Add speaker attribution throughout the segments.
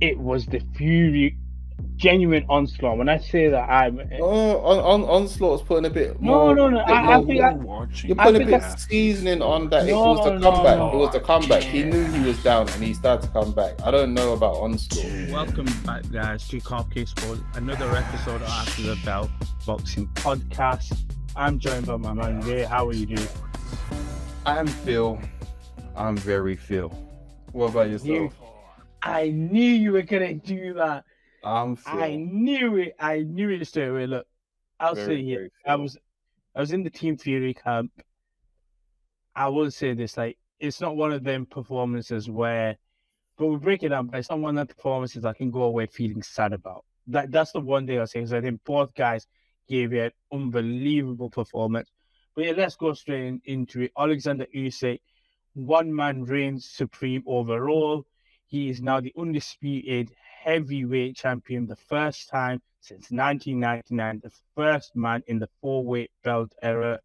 Speaker 1: it was the Fury genuine onslaught. When I say that, I'm
Speaker 2: Oh, on Onslaught's putting
Speaker 1: no, no, no.
Speaker 2: bit
Speaker 1: I
Speaker 2: more.
Speaker 1: think
Speaker 3: You're
Speaker 2: You're
Speaker 3: watching
Speaker 1: I
Speaker 2: putting a
Speaker 1: think
Speaker 2: bit
Speaker 1: I,
Speaker 3: matches.
Speaker 2: seasoning on that. It was the
Speaker 1: no, no,
Speaker 2: comeback. It
Speaker 1: no.
Speaker 2: was
Speaker 3: No,
Speaker 2: the
Speaker 3: I
Speaker 2: comeback. He knew he was
Speaker 3: can't.
Speaker 2: down and he started to come back. I don't know about Onslaught.
Speaker 1: Welcome back, guys, to Cupcake Sports, another episode of After the Bell Boxing Podcast. I'm joined by my man Ray. How are you doing?
Speaker 2: I'm Phil. I'm very Phil. What about
Speaker 1: You,
Speaker 2: yourself?
Speaker 1: I knew you were gonna do that.
Speaker 2: I'm
Speaker 1: I
Speaker 2: Phil.
Speaker 1: knew it. I knew it straight away. Look, I'll
Speaker 2: Very,
Speaker 1: say here.
Speaker 2: very
Speaker 1: I
Speaker 2: Phil.
Speaker 1: was I was in the Team Fury camp. I will say this, like, it's not one of them performances where, but we break it down, but it's not one of the performances I can go away feeling sad about. That's the one thing I'll say, because I think both guys gave it an unbelievable performance. But yeah, let's go straight into it. Oleksandr Usyk, one man reigns supreme overall. He is now the undisputed heavyweight champion, the first time since 1999, the first man in the four-weight belt era.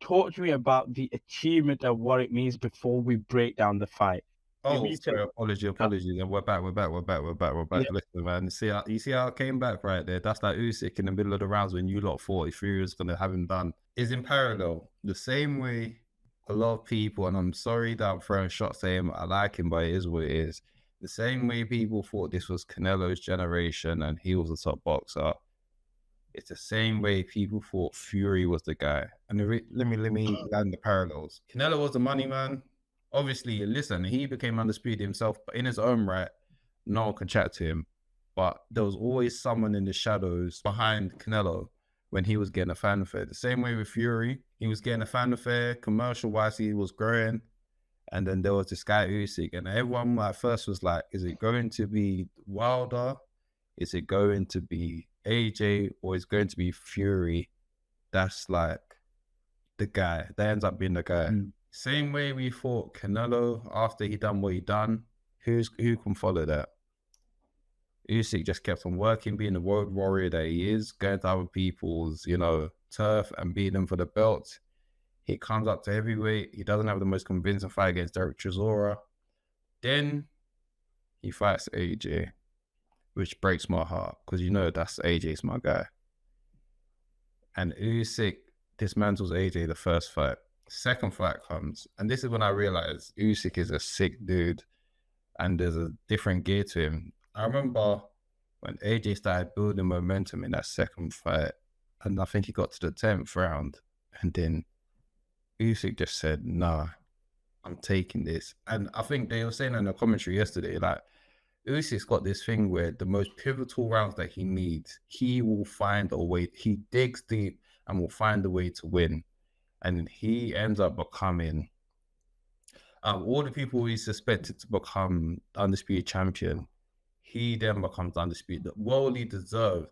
Speaker 1: Talk to me about the achievement of what it means before we break down the fight.
Speaker 2: Oh,
Speaker 1: Usyk,
Speaker 2: sorry. Apologies. And we're back.
Speaker 1: yeah,
Speaker 2: Listen, man. You see how it came back right there? That's like Usyk in the middle of the rounds when you lot thought Fury was going to have him done. Is in parallel. The same way a lot of people, and I'm sorry that I'm throwing shots at him, I like him, but it is what it is. The same way people thought this was Canelo's generation and he was the top boxer. It's the same way people thought Fury was the guy. And let me land the parallels. Canelo was the money man. Obviously, listen, he became undisputed himself, but in his own right, no one can chat to him. But there was always someone in the shadows behind Canelo when he was getting a fanfare. The same way with Fury, he was getting a fanfare. Commercial-wise, he was growing. And then there was this guy Usyk, and everyone at first was like, is it going to be Wilder? Is it going to be AJ, or is it going to be Fury? That's like the guy. That ends up being the guy. Same way we thought Canelo, after he done what he done, who can follow that? Usyk just kept on working, being the road warrior that he is, going to other people's, turf and beating them for the belt. He comes up to heavyweight. He doesn't have the most convincing fight against Derek Chisora. Then he fights AJ, which breaks my heart because that's AJ's my guy. And Usyk dismantles AJ the first fight. Second fight comes, and this is when I realized Usyk is a sick dude and there's a different gear to him. I remember when AJ started building momentum in that second fight, and I think he got to the 10th round, and then Usyk just said, nah, I'm taking this. And I think they were saying in the commentary yesterday, like, Usyk's got this thing where the most pivotal rounds that he needs, he will find a way. He digs deep and will find a way to win. And he ends up becoming, all the people he suspected to become undisputed champion, he then becomes undisputed, worldly deserved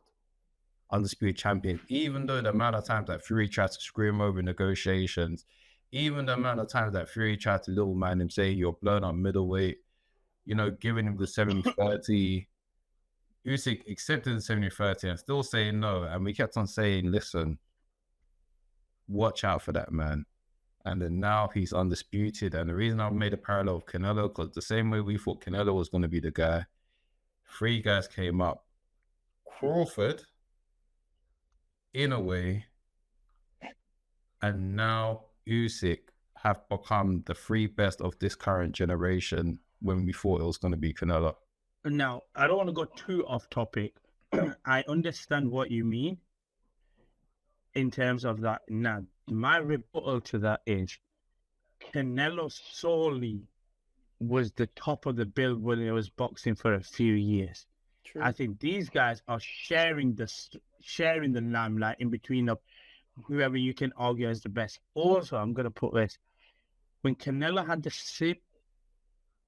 Speaker 2: undisputed champion, even though the amount of times that Fury tried to screw him over in negotiations, even the amount of times that Fury tried to little man him, say you're blown up middleweight, giving him the 70-30. Usyk accepted the 70-30 and still saying no. And we kept on saying, listen, watch out for that man. And then now he's undisputed. And the reason I made a parallel of Canelo, because the same way we thought Canelo was going to be the guy, 3 guys came up. Crawford, in a way, and now Usyk have become the 3 best of this current generation when we thought it was going to be Canelo.
Speaker 1: Now, I don't want to go too off topic. I understand what you mean in terms of that. Now, my rebuttal to that is Canelo solely was the top of the bill when it was boxing for a few years. True. I think these guys are sharing the limelight in between of whoever you can argue as the best. Also, I'm going to put this. When Canelo had the sip,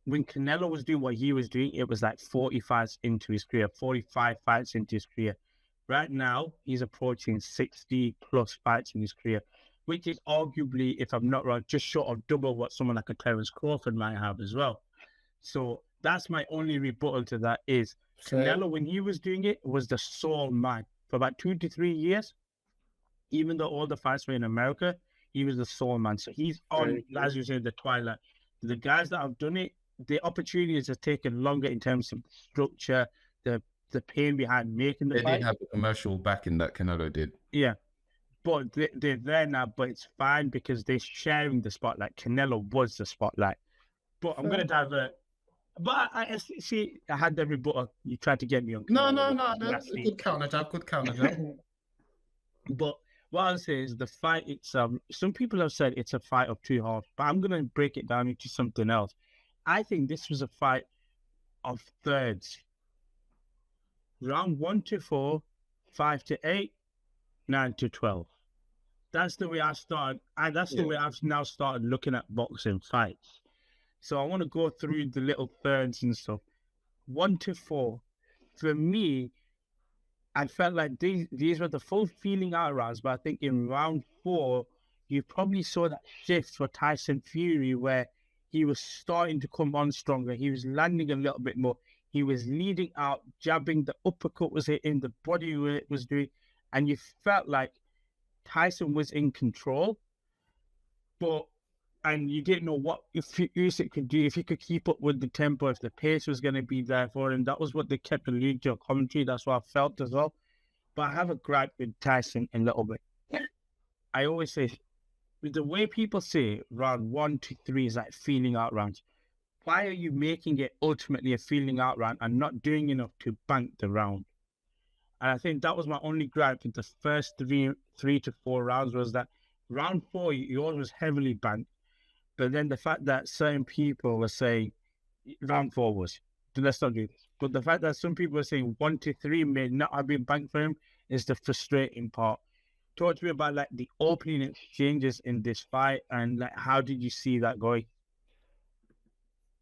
Speaker 1: when Canelo was doing what he was doing, it was like 40 fights into his career, 45 fights into his career. Right now, he's approaching 60 plus fights in his career, which is arguably, if I'm not wrong, just short of double what someone like a Clarence Crawford might have as well. So that's my only rebuttal to that is Canelo, when he was doing it, was the sole man. For about 2 to 3 years, even though all the fights were in America, he was the sole man. So he's on, as you said, the twilight. The guys that have done it, the opportunities have taken longer in terms of structure, the pain behind making the
Speaker 2: They
Speaker 1: fight.
Speaker 2: didn't have the commercial backing that Canelo did.
Speaker 1: Yeah, but they're there now. But it's fine because they're sharing the spotlight. Canelo was the spotlight. But I'm gonna divert. But I see. I had the rebuttal. You tried to get me on.
Speaker 2: No,
Speaker 1: Canelo
Speaker 2: that's
Speaker 1: last
Speaker 2: a
Speaker 1: week.
Speaker 2: good counter jab. Good counter jab.
Speaker 1: But what I'll say is the fight itself. Some people have said it's a fight of two halves, but I'm gonna break it down into something else. I think this was a fight of thirds. Round 1 to 4, 5 to 8, 9 to 12. That's the way I started, and that's the way I've now started looking at boxing fights. So I want to go through the little thirds and stuff. 1 to 4. For me, I felt like these were the full feeling out rounds, but I think in round 4, you probably saw that shift for Tyson Fury where he was starting to come on stronger. He was landing a little bit more. He was leading out, jabbing, the uppercut was hitting, the body weight was doing, and you felt like Tyson was in control, and you didn't know what if Usyk could do, if he could keep up with the tempo, if the pace was going to be there for him. That was what they kept alluding to commentary. That's what I felt as well. But I have a gripe with Tyson a little bit. I always say, with the way people say round 1 to 3 is like feeling out rounds. Why are you making it ultimately a feeling out round and not doing enough to bank the round? And I think that was my only gripe with the first three to 4 rounds was that round 4, yours was heavily banked. But then the fact that certain people were saying round 4 was, let's not do this. But the fact that some people were saying 1 to 3 may not have been banked for him is the frustrating part. Talk to me about like the opening exchanges in this fight and like how did you see that going?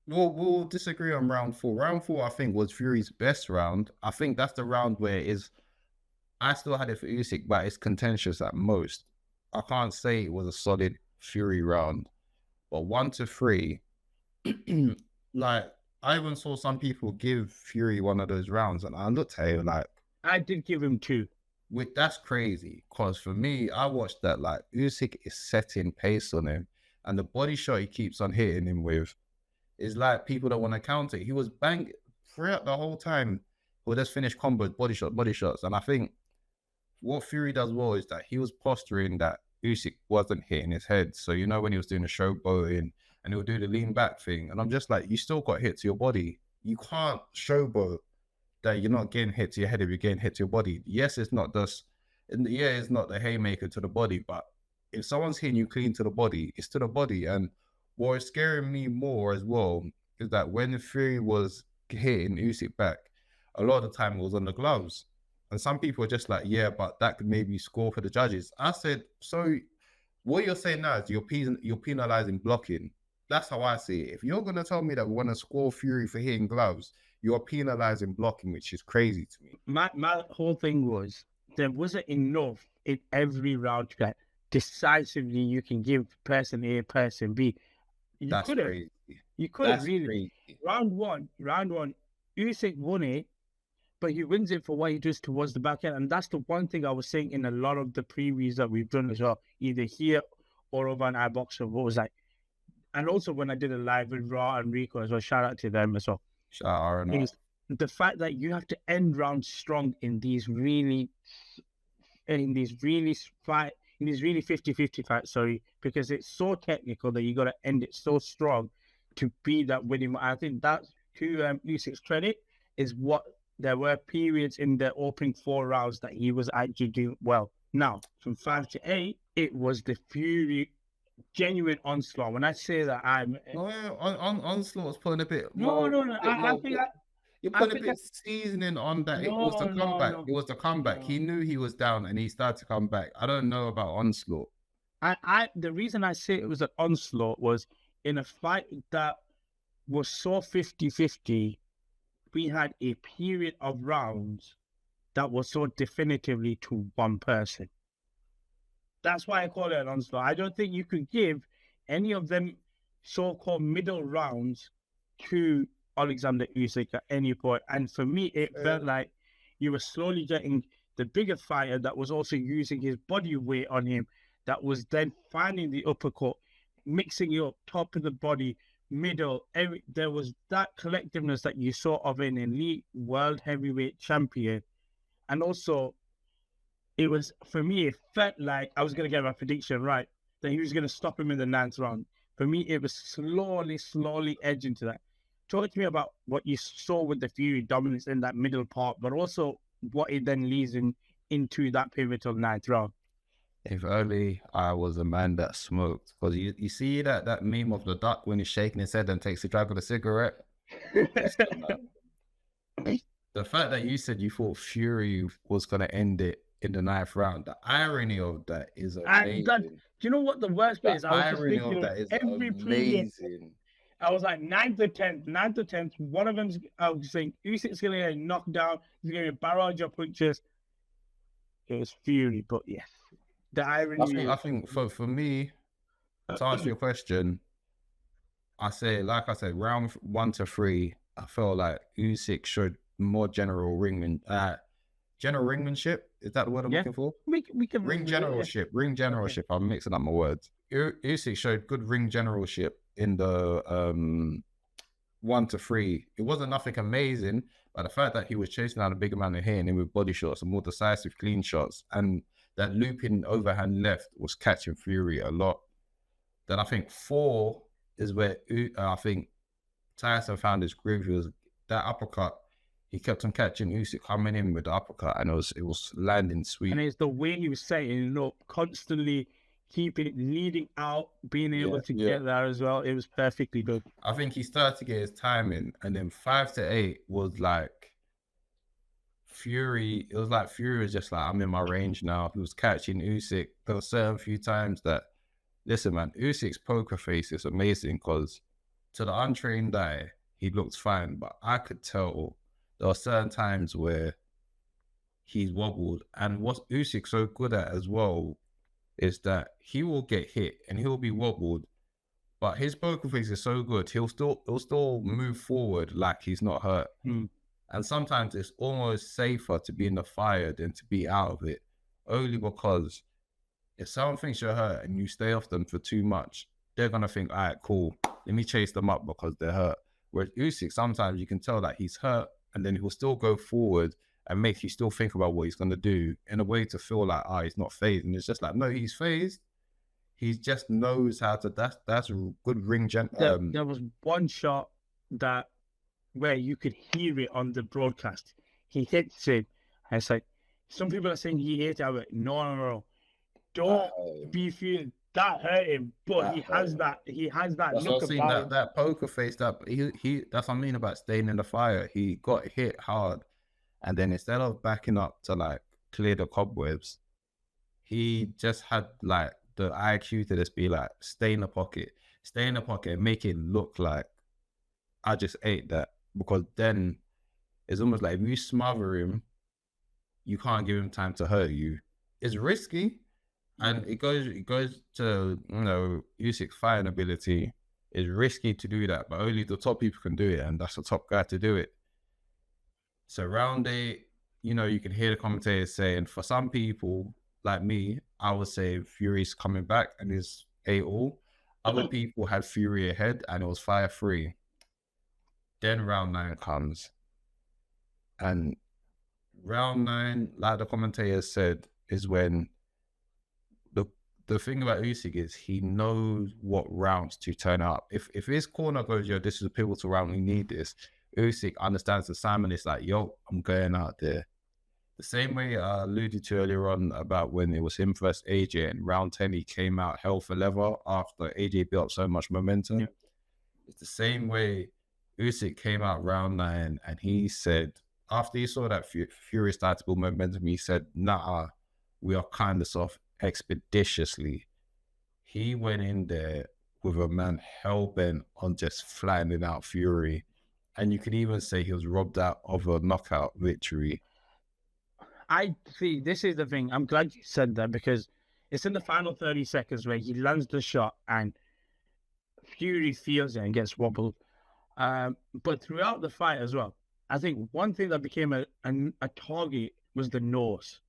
Speaker 2: We'll disagree on round 4. Round 4, I think, was Fury's best round. I think that's the round where I still had it for Usyk, but it's contentious at most. I can't say it was a solid Fury round. But 1 to 3, like, I even saw some people give Fury one of those rounds, and I looked at it like...
Speaker 1: I did give him 2.
Speaker 2: That's crazy, because for me, I watched that, like, Usyk is setting pace on him, and the body shot he keeps on hitting him with is like people that want to counter. He was banging throughout the whole time. He'll just finish combos, body shots. And I think what Fury does well is that he was posturing that Usyk wasn't hitting his head. So, you know, when he was doing the showboating and he'll do the lean back thing. And I'm just like, you still got hit to your body. You can't showboat that you're not getting hit to your head if you're getting hit to your body. Yes, it's not it's not the haymaker to the body, but if someone's hitting you clean to the body, it's to the body. And what is scaring me more as well is that when Fury was hitting Usyk back, a lot of the time it was on the gloves. And some people are just like, yeah, but that could maybe score for the judges. I said, so what you're saying now is you're penalizing blocking. That's how I see it. If you're going to tell me that we want to score Fury for hitting gloves, you're penalizing blocking, which is crazy to me.
Speaker 1: My whole thing was there wasn't enough in every round that decisively you can give person A, person B. You could have really.
Speaker 2: Crazy.
Speaker 1: Round one, Usyk won it, but he wins it for what he does towards the back end. And that's the one thing I was saying in a lot of the previews that we've done as well, either here or over on iBoxer. What was like, and also when I did a live with Raw and Rico as well, shout out to them as well.
Speaker 2: Shout out.
Speaker 1: The fact that you have to end rounds strong in these really 50-50 fights, because it's so technical that you got to end it so strong to be that winning. I think that, to Usyk's credit, is what there were periods in the opening 4 rounds that he was actually doing well. Now, from 5 to 8, it was the Fury genuine onslaught. When I say that,
Speaker 2: Onslaught was putting a bit.
Speaker 1: No.
Speaker 2: You're putting a bit seasoning on that. It was the comeback. It was the comeback. He knew he was down and he started to come back. I don't know about Onslaught.
Speaker 1: The reason I say it was an onslaught was in a fight that was so 50-50, we had a period of rounds that was so definitively to one person. That's why I call it an onslaught. I don't think you could give any of them so-called middle rounds to Oleksandr Usyk at any point. And for me, it felt like you were slowly getting the bigger fighter that was also using his body weight on him, that was then finding the uppercut, mixing it up top of the body, middle. There was that collectiveness that you saw of an elite world heavyweight champion, and also it was, for me, it felt like I was going to get my prediction right, that he was going to stop him in the 9th round. For me, it was slowly edging to that. Talk to me about what you saw with the Fury dominance in that middle part, but also what it then leads into that pivotal 9th round.
Speaker 2: If only I was a man that smoked. Because you see that meme of the duck when he's shaking his head and takes a drag of the cigarette? The fact that you said you thought Fury was going to end it in the 9th round, the irony of that is amazing.
Speaker 1: Do you know what the worst bit is?
Speaker 2: I was just thinking of that is every amazing.
Speaker 1: I was like 9th or 10th. One of them's, I was saying, Usyk's going to get knocked down. He's going to barrage of punches. It was Fury, but yes. The irony.
Speaker 2: I think for me, to answer your question, like I said, round 1 to 3, I felt like Usyk showed more general ringmanship. Is that the word I'm looking for?
Speaker 1: We can
Speaker 2: ring generalship. Ring generalship. I'm mixing up my words. Usyk showed good ring generalship in the 1 to 3. It wasn't nothing amazing, but the fact that he was chasing down a bigger man and hitting him with body shots and more decisive clean shots, and that looping overhand left was catching Fury a lot. Then I think 4 is where I think Tyson found his groove. It was that uppercut. He kept on catching Usyk coming in with the uppercut, and it was landing sweet.
Speaker 1: And it's the way he was setting up, constantly keeping it leading out, being able to get there as well. It was perfectly good.
Speaker 2: I think he started to get his timing, and then 5 to 8 was like Fury. It was like Fury was just like, I'm in my range now. He was catching Usyk. There were certain few times that, listen, man, Usyk's poker face is amazing, because to the untrained eye, he looked fine, but I could tell there are certain times where he's wobbled. And what Usyk's so good at as well is that he will get hit and he'll be wobbled, but his poker face is so good, he'll still move forward like he's not hurt. And sometimes it's almost safer to be in the fire than to be out of it, only because if someone thinks you're hurt and you stay off them for too much, they're gonna think, all right, cool, let me chase them up because they're hurt. Whereas Usyk, sometimes you can tell that he's hurt, and then he'll still go forward and make you still think about what he's going to do in a way to feel like, he's not phased. And it's just like, no, he's phased. He just knows how to, that's a good ring.
Speaker 1: There was one shot where you could hear it on the broadcast. He hits it. And it's like, some people are saying he hit it. I'm like, no. Don't be feeling that hurt him, but he has that look about
Speaker 2: that poker face, that he that's what I mean about staying in the fire. He got hit hard, and then instead of backing up to like clear the cobwebs, he just had like the IQ to just be like, stay in the pocket and make it look like I just ate that. Because then it's almost like if you smother him, you can't give him time to hurt you. It's risky. And it goes to, Usyk's fighting ability. It's risky to do that, but only the top people can do it, and that's the top guy to do it. So round 8, you can hear the commentators saying, for some people like me, I would say Fury's coming back and it's 8-all. Other people had Fury ahead and it was 5-3. Then round 9 comes, and round 9, like the commentators said, is when the thing about Usyk is he knows what rounds to turn up. If his corner goes, yo, this is a pivotal round, we need this, Usyk understands the assignment. It's like, yo, I'm going out there. The same way I alluded to earlier on about when it was him versus AJ, and round 10 he came out hell for leather after AJ built up so much momentum. Yeah. It's the same way Usyk came out round 9 and he said, after he saw that Fury started to build momentum, he said, nah, we are kind of soft. Expeditiously, he went in there with a man hell-bent on just flattening out Fury, and you could even say he was robbed out of a knockout victory.
Speaker 1: I see, this is the thing, I'm glad you said that, because it's in the final 30 seconds where he lands the shot and Fury feels it and gets wobbled, but throughout the fight as well, I think one thing that became a target was the nose.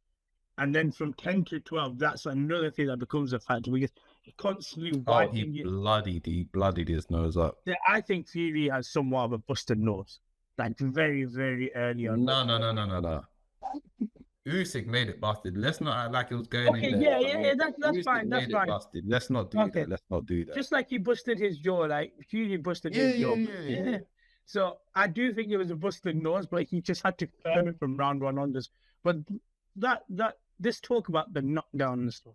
Speaker 1: And then from 10 to 12, that's another thing that becomes a factor, because constantly
Speaker 2: Oh,
Speaker 1: wiping it.
Speaker 2: he bloodied his nose up.
Speaker 1: Yeah, I think Fury has somewhat of a busted nose, like very, very early on.
Speaker 2: No. Usyk made it busted. Let's not act like it was going in
Speaker 1: Okay,
Speaker 2: there.
Speaker 1: yeah, that's
Speaker 2: Usyk
Speaker 1: fine, that's
Speaker 2: made it
Speaker 1: fine.
Speaker 2: busted. Let's not do
Speaker 1: Okay,
Speaker 2: that. Let's not do that.
Speaker 1: just like he busted his jaw, like Fury busted
Speaker 2: Yeah,
Speaker 1: his
Speaker 2: yeah,
Speaker 1: jaw.
Speaker 2: yeah, yeah.
Speaker 1: So I do think it was a busted nose, but he just had to firm it from round one onwards. But this talk about the knockdown and stuff,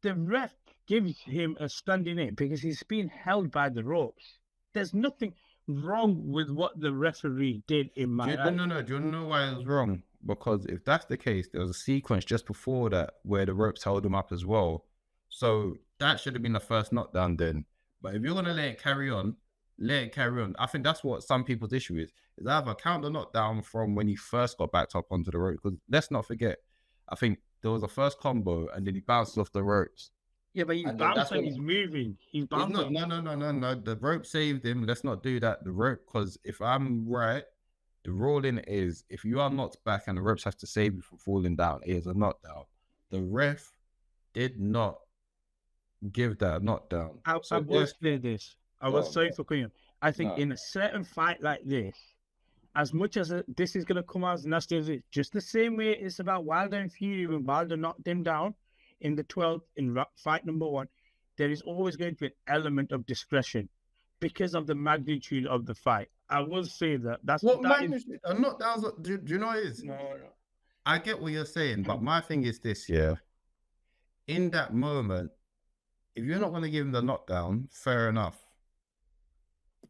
Speaker 1: the ref gives him a standing in because he's being held by the ropes. There's nothing wrong with what the referee did in my eyes.
Speaker 2: No. Do you know why it was wrong? Because if that's the case, there was a sequence just before that where the ropes held him up as well. So that should have been the first knockdown then. But if you're gonna let it carry on, let it carry on. I think that's what some people's issue is either count the knockdown from when he first got backed up onto the rope. Because let's not forget, I think there was a first combo and then he bounced off the ropes.
Speaker 1: Yeah, but he's bouncing, he's moving. He's bouncing.
Speaker 2: No. The rope saved him. Let's not do that. The rope, because if I'm right, the ruling is if you are knocked back and the ropes have to save you from falling down, it is a knockdown. The ref did not give that a knockdown.
Speaker 1: I will say this. I was sorry for cutting you. I think
Speaker 2: No.
Speaker 1: in a certain fight like this, as much as this is going to come out as nasty as it, just the same way it's about Wilder and Fury when Wilder knocked him down in the 12th in fight number 1, there is always going to be an element of discretion because of the magnitude of the fight. I will say that. That's
Speaker 2: What
Speaker 1: that
Speaker 2: magnitude? Knockdowns? Do you know what it is?
Speaker 1: No.
Speaker 2: I get what you're saying, but my thing is this, yeah. In that moment, if you're not going to give him the knockdown, fair enough.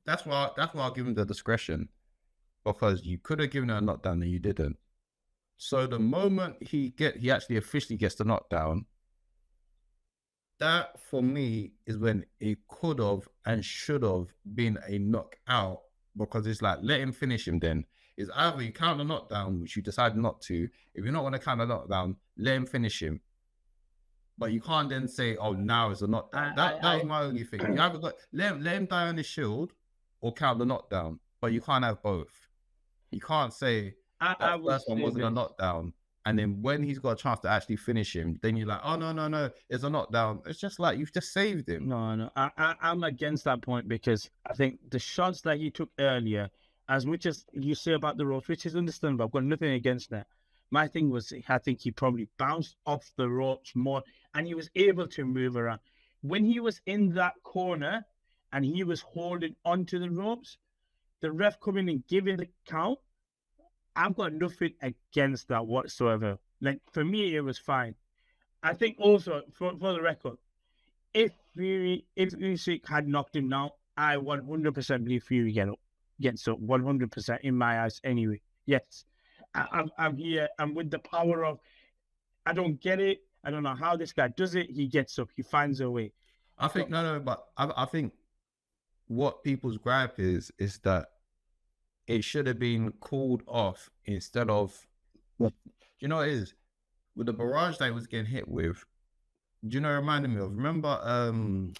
Speaker 2: That's why I'll give him the discretion, because you could have given him a knockdown and you didn't. So the moment he actually officially gets the knockdown, that for me is when it could have and should have been a knockout, because it's like, let him finish him then. It's either you count the knockdown, which you decide not to. If you're not going to count the knockdown, let him finish him. But you can't then say, oh, now it's a knockdown. That was my only thing. You either got let him die on his shield or count the knockdown. But you can't have both. You can't say that first one wasn't a knockdown, and then when he's got a chance to actually finish him, then you're like, oh, no, it's a knockdown. It's just like, you've just saved him.
Speaker 1: No. I'm against that point, because I think the shots that he took earlier, as much as you say about the ropes, which is understandable, I've got nothing against that. My thing was, I think he probably bounced off the ropes more and he was able to move around. When he was in that corner and he was holding onto the ropes, the ref coming and giving the count, I've got nothing against that whatsoever. Like, for me, it was fine. I think also, for the record, if Usyk had knocked him down, I 100% believe Fury gets up 100% in my eyes anyway. Yes. I'm here. I'm with the power of, I don't get it. I don't know how this guy does it. He gets up. He finds a way.
Speaker 2: I think, but I think what people's gripe is that it should have been called off instead of, you know what it is? With the barrage that he was getting hit with, do you know what it reminded me of? Remember,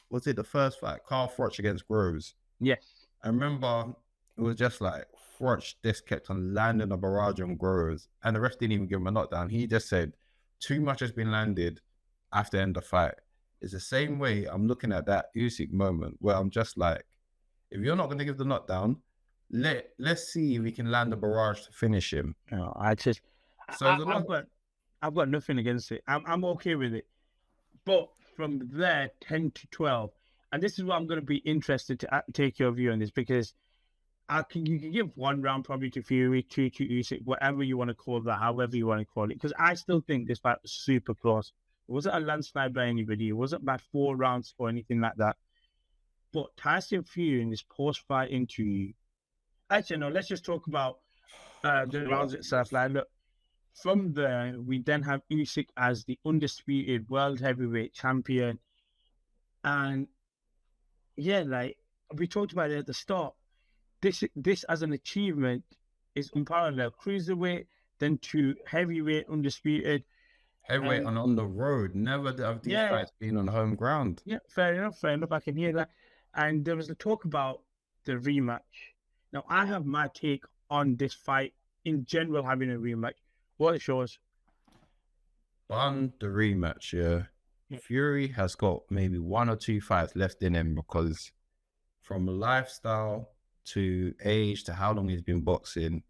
Speaker 2: was it the first fight, Carl Froch against Groves?
Speaker 1: Yes.
Speaker 2: I remember it was just like, Froch just kept on landing a barrage on Groves, and the ref didn't even give him a knockdown. He just said, too much has been landed after the end of the fight. It's the same way I'm looking at that Usyk moment, where I'm just like, if you're not going to give the knockdown, let's see if we can land a barrage to finish him.
Speaker 1: No, I've got nothing against it. I'm okay with it. But from there, 10 to 12, and this is what I'm going to be interested to take your view on this, because you can give 1 round probably to Fury, 2 to Usyk, whatever you want to call that, however you want to call it, because I still think this fight was super close. It wasn't a landslide by anybody. It wasn't by 4 rounds or anything like that. But Tyson Fury in this post-fight interview, actually, no, let's just talk about the rounds itself. Like, look, from there, we then have Usyk as the undisputed world heavyweight champion. And yeah, like we talked about it at the start, this as an achievement is unparalleled. Cruiserweight, then to heavyweight, undisputed.
Speaker 2: Heavyweight on the road. Never have these fights been on home ground.
Speaker 1: Yeah, fair enough. I can hear that. And there was a talk about the rematch. Now, I have my take on this fight in general having a rematch. What is yours?
Speaker 2: On the rematch, yeah. Fury has got maybe 1 or 2 fights left in him, because from lifestyle to age to how long he's been boxing,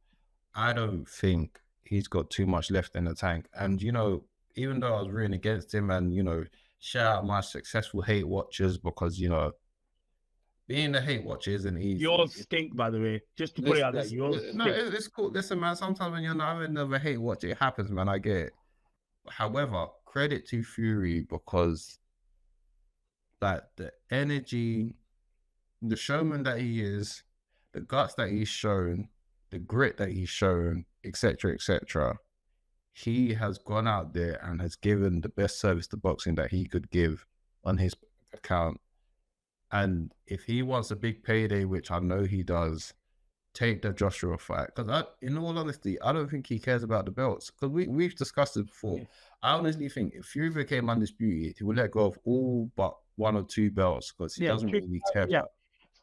Speaker 2: I don't think he's got too much left in the tank. And, you know, even though I was rooting against him, and, you know, shout out my successful hate watchers, because, you know, being a hate watcher isn't easy.
Speaker 1: You all stink, by the way. Just to put it out there, you all stink.
Speaker 2: No, it's cool. Listen, man, sometimes when you're not having a hate watcher, it happens, man. I get it. However, credit to Fury, because like the energy, the showman that he is, the guts that he's shown, the grit that he's shown, etc., he has gone out there and has given the best service to boxing that he could give on his account. And if he wants a big payday, which I know he does, take the Joshua fight. Because in all honesty, I don't think he cares about the belts. Because we've discussed it before. Yeah. I honestly think if Fury became undisputed, he would let go of all but 1 or 2 belts, because he doesn't really care.
Speaker 1: Yeah,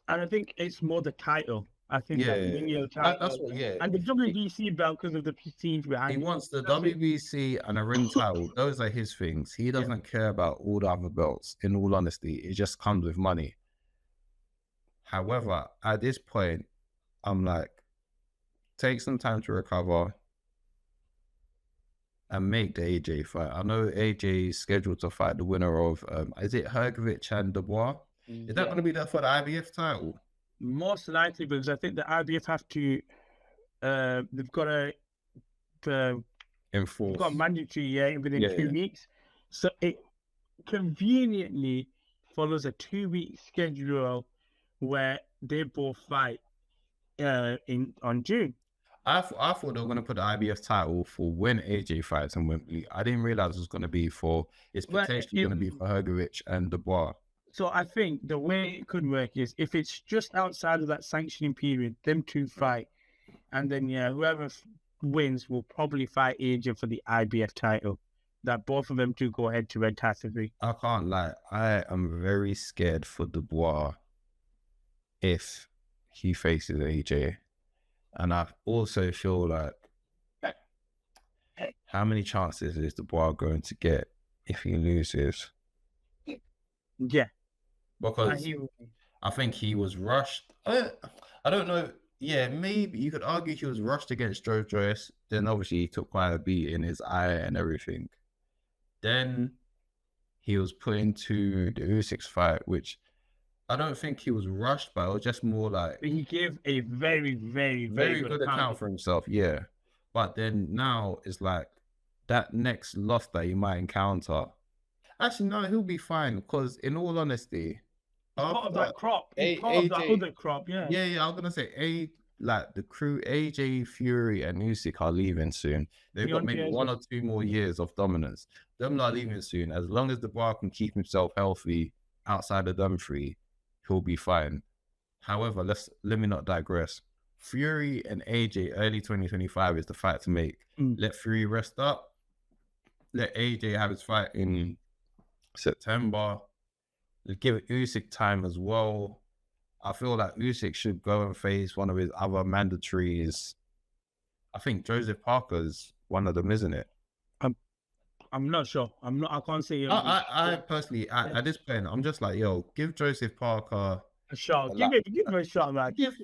Speaker 1: and I think it's more the title. I think that's what, and the WBC belt, because of the prestige behind it.
Speaker 2: He wants the WBC and a ring title. Those are his things. He doesn't care about all the other belts, in all honesty. It just comes with money. However, at this point, I'm like, take some time to recover and make the AJ fight. I know AJ is scheduled to fight the winner of, is it Hrgovic and Dubois? Is that going to be there for the IBF title?
Speaker 1: Most likely, because I think the IBF have to, they've got to
Speaker 2: enforce.
Speaker 1: They've got mandatory within 2 weeks. So it conveniently follows a 2-week schedule where they both fight on June.
Speaker 2: I thought they were going to put the IBF title for when AJ fights in Wembley. I didn't realize it was going to be for, it's potentially going to be for Hrgovic and Dubois.
Speaker 1: So I think the way it could work is, if it's just outside of that sanctioning period, them 2 fight, and then whoever wins will probably fight AJ for the IBF title. That both of them 2 go head to head tactically.
Speaker 2: I can't lie, I am very scared for Dubois if he faces AJ. And I also feel like, how many chances is Dubois going to get if he loses?
Speaker 1: Yeah.
Speaker 2: Because I think he was rushed. I don't know. Yeah, maybe you could argue he was rushed against Joe Joyce. Then obviously he took quite a beat in his eye and everything. Then he was put into the Usyk fight, which I don't think he was rushed, but it was just more like,
Speaker 1: he gave a very, very,
Speaker 2: very good account for himself. Yeah. But then now it's like that next loss that he might encounter. Actually, no, he'll be fine, because in all honesty,
Speaker 1: part of that crop, part of that other crop, yeah.
Speaker 2: I was gonna say, like the crew, AJ, Fury, and Usyk are leaving soon. They've got maybe 1 or 2 more years of dominance. Them not leaving soon. As long as the bar can keep himself healthy outside of them 3, he'll be fine. However, let me not digress. Fury and AJ early 2025 is the fight to make. Let Fury rest up. Let AJ have his fight in September. Give Usyk time as well. I feel like Usyk should go and face one of his other mandatories. I think Joseph Parker's one of them, isn't it?
Speaker 1: I'm not sure. I can't say.
Speaker 2: I personally, at this point, I'm just like, yo, give Joseph Parker
Speaker 1: a shot. Give him a shot, man.
Speaker 2: He's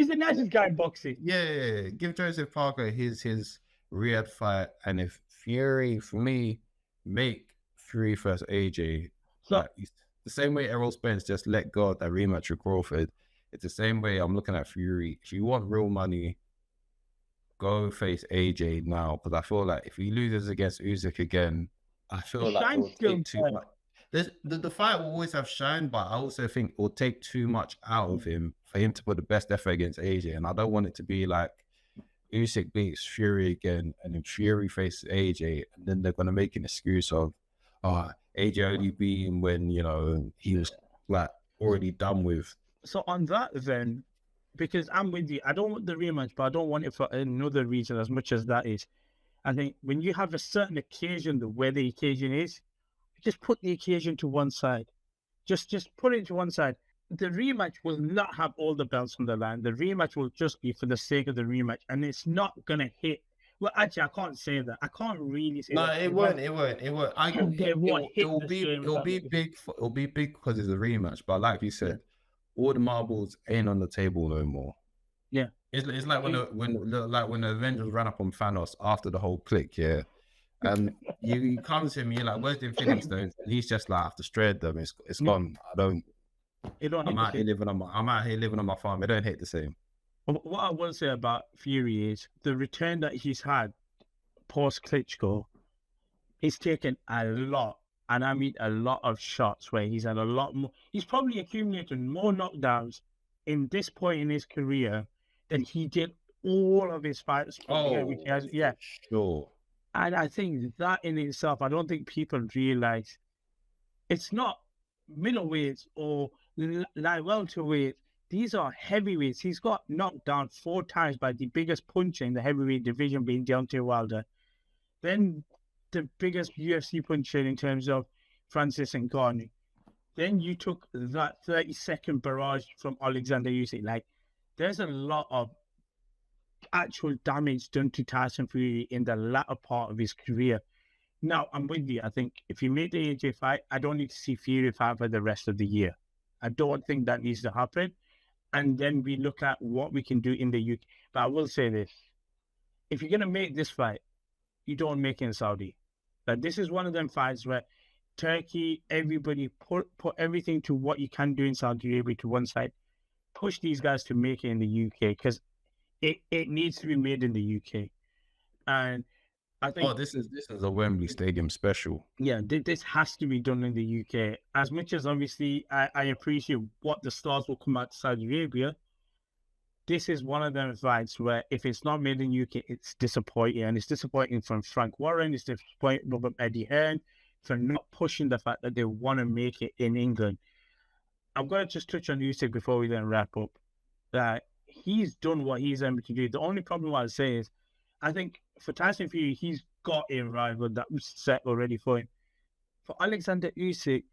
Speaker 1: the nicest guy in boxing.
Speaker 2: Yeah. Give Joseph Parker his Riyadh fight, and if Fury, for me, make Fury versus AJ. So, the same way Errol Spence just let go of that rematch with Crawford, it's the same way I'm looking at Fury. If you want real money, go face AJ now, because I feel like if he loses against Usyk again, I feel like it will take too much. The fight will always have shine, but I also think it will take too much out of him for him to put the best effort against AJ. And I don't want it to be like Usyk beats Fury again, and then Fury faces AJ, and then they're going to make an excuse of, AJ only beat him when, he was like already done with.
Speaker 1: So on that then, because I'm with you, I don't want the rematch, but I don't want it for another reason as much as that is. I think when you have a certain occasion, where the occasion is, just put the occasion to one side. Just put it to one side. The rematch will not have all the belts on the line. The rematch will just be for the sake of the rematch, and it's not going to hit Well, actually, I can't say that. I can't really say
Speaker 2: No,
Speaker 1: that.
Speaker 2: it won't. It won't. It won't.
Speaker 1: They won't
Speaker 2: It
Speaker 1: hit
Speaker 2: will
Speaker 1: the
Speaker 2: be.
Speaker 1: same.
Speaker 2: It'll be big. It'll be big because it's a rematch. But like you said, all the marbles ain't on the table no more.
Speaker 1: Yeah.
Speaker 2: It's like when the Avengers ran up on Thanos after the whole click, yeah. And you come to him, you're like, "Where's the Infinity Stones?" And he's just like, "I've destroyed them. It's gone. I'm out here living on my farm. It don't hit the same."
Speaker 1: What I will say about Fury is the return that he's had post Klitschko. He's taken a lot, and I mean a lot of shots where he's had a lot more. He's probably accumulated more knockdowns in this point in his career than he did all of his fights. Which he has,
Speaker 2: sure.
Speaker 1: And I think that in itself, I don't think people realize it's not middleweights or like welterweights. These are heavyweights. He's got knocked down 4 times by the biggest puncher in the heavyweight division, being Deontay Wilder. Then the biggest UFC puncher in terms of Francis Ngannou. Then you took that 30-second barrage from Oleksandr Usyk. Like, there's a lot of actual damage done to Tyson Fury in the latter part of his career. Now, I'm with you. I think if you make the AJ fight, I don't need to see Fury fight for the rest of the year. I don't think that needs to happen. And then we look at what we can do in the UK. But I will say this. If you're going to make this fight, you don't make it in Saudi. But this is one of them fights where Turkey, everybody put everything to what you can do in Saudi Arabia to one side. Push these guys to make it in the UK because it needs to be made in the UK. And I think
Speaker 2: this is a Wembley Stadium special.
Speaker 1: Yeah, this has to be done in the UK. As much as obviously I appreciate what the stars will come out to Saudi Arabia, this is one of them fights where if it's not made in UK, it's disappointing. And it's disappointing from Frank Warren, it's disappointing from Eddie Hearn for not pushing the fact that they want to make it in England. I'm going to just touch on Usyk before we then wrap up. That he's done what he's able to do. The only problem I'll say is, I think for Tyson Fury, he's got a rival that was set already for him. For Oleksandr Usyk,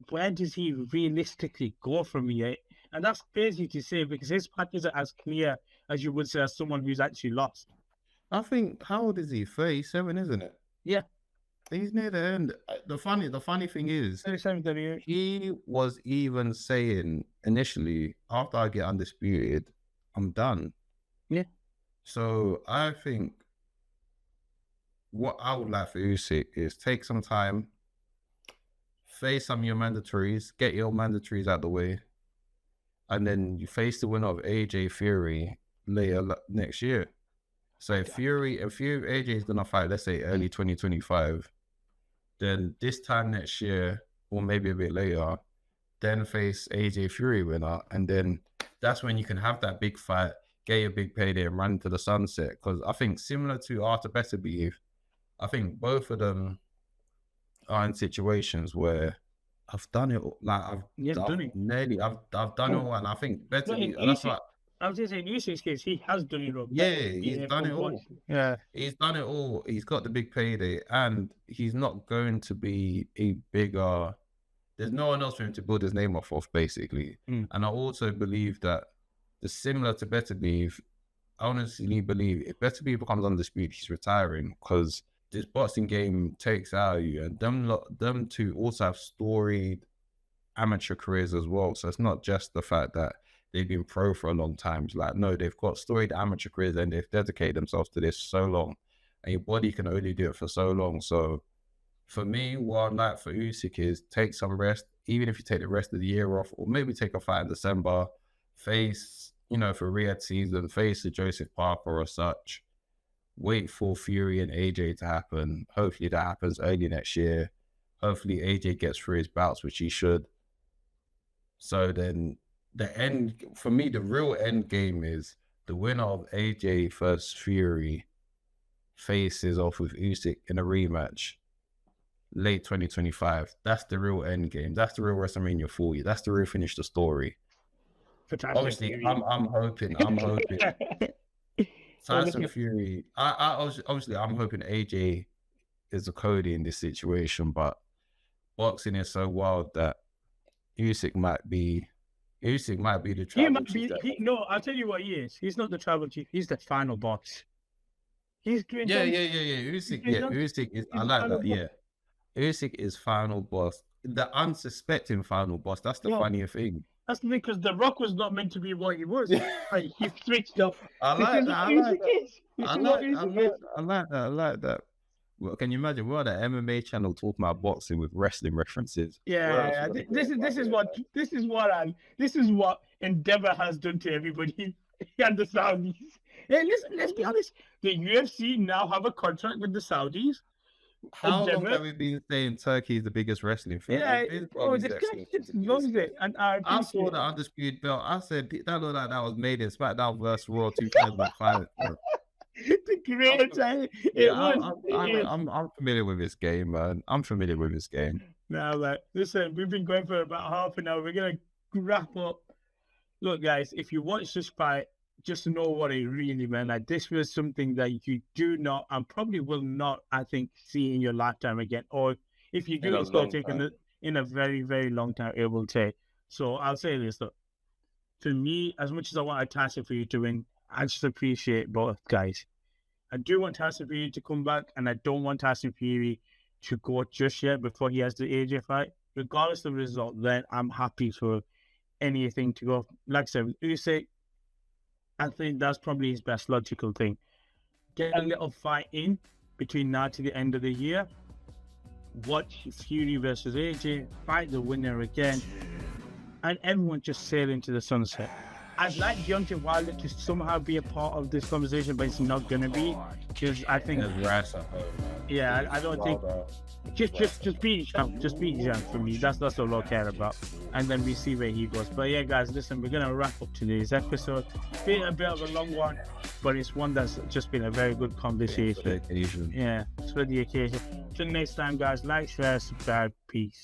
Speaker 1: where does he realistically go from here? And that's crazy to say because his path isn't as clear as you would say as someone who's actually lost.
Speaker 2: I think, how old is he? 37, isn't it?
Speaker 1: Yeah.
Speaker 2: He's near the end. The funny thing is,
Speaker 1: 37, 38.
Speaker 2: He was even saying initially, after I get undisputed, I'm done.
Speaker 1: Yeah.
Speaker 2: So I think what I would like for Usyk is take some time, face some of your mandatories, get your mandatories out the way, and then you face the winner of AJ Fury later next year. So if AJ is gonna fight, let's say early 2025, then this time next year, or maybe a bit later, then face AJ Fury winner, and then that's when you can have that big fight, get your big payday, and run into the sunset. Because I think similar to Artur Beterbiev, I think both of them are in situations where I've done it. Like I've done it all, and I think Beterbiev. That's what
Speaker 1: I was just saying, in Usyk's case, he has done it all.
Speaker 2: Yeah, he's done it all.
Speaker 1: Yeah,
Speaker 2: he's done it all. He's got the big payday, and he's not going to be a bigger. There's no one else for him to build his name off of, basically. And I also believe that, similar to Beterbiev, I honestly believe if Beterbiev becomes undisputed, he's retiring because this boxing game takes out of you, and them two also have storied amateur careers as well. So it's not just the fact that they've been pro for a long time. It's like, no, they've got storied amateur careers and they've dedicated themselves to this so long, and your body can only do it for so long. So for me, what I'd like for Usyk is take some rest, even if you take the rest of the year off, or maybe take a fight in December, face, for Riyadh season, face a Joseph Parker or such, wait for Fury and AJ to happen. Hopefully that happens early next year. Hopefully AJ gets through his bouts, which he should. So then for me, the real end game is the winner of AJ versus Fury faces off with Usyk in a rematch late 2025. That's the real end game. That's the real WrestleMania 40. That's the real finish the story. Obviously, I'm hoping. Tyson Fury. I'm hoping AJ is a Cody in this situation, but boxing is so wild that Usyk might be the tribal chief.
Speaker 1: No, I'll tell you what he is. He's not the tribal chief. He's the final boss. He's doing
Speaker 2: Yeah. Usyk, Usyk is. I like that. Yeah, Usyk is final boss. The unsuspecting final boss. That's the funnier thing.
Speaker 1: That's because The Rock was not meant to be what he was. Like, he switched up.
Speaker 2: I like that. I like that. Well, can you imagine? We're on an MMA channel talking about boxing with wrestling references.
Speaker 1: Yeah. This is what Endeavor has done to everybody and the Saudis. Hey, listen, let's be honest. The UFC now have a contract with the Saudis.
Speaker 2: How long have we been saying Turkey is the biggest wrestling thing?
Speaker 1: This guy just loves it. And
Speaker 2: I saw the Undisputed Belt. I said that looked like that was made in SmackDown vs. Raw 2005.
Speaker 1: The greatest.
Speaker 2: I'm familiar with this game, man. I'm familiar with this game.
Speaker 1: Now, listen, we've been going for about half an hour. We're gonna wrap up. Look, guys, if you watch this fight, just know what it really meant. Like, this was something that you do not and probably will not, I think, see in your lifetime again. Or if you do, it's going to take in a very, very long time, it will take. So I'll say this, look, for me, as much as I want Tyson Fury to win, I just appreciate both guys. I do want Tyson Fury to come back, and I don't want Tyson Fury to go just yet before he has the AJ fight. Regardless of the result, then I'm happy for anything to go. Like I said, Usyk, I think that's probably his best logical thing. Get a little fight in between now to the end of the year. Watch Fury versus AJ, fight the winner again, and everyone just sail into the sunset. I'd like Deontay Wilder to somehow be a part of this conversation, but it's not going to be, because I think... I don't think... Just beat Champ. Just beat Champ for me. That's all I care about. And then we see where he goes. But yeah, guys, listen, we're going to wrap up today's episode. Been a bit of a long one, but it's one that's just been a very good conversation. Yeah, it's for the occasion. Till next time, guys, like, share, subscribe. Peace.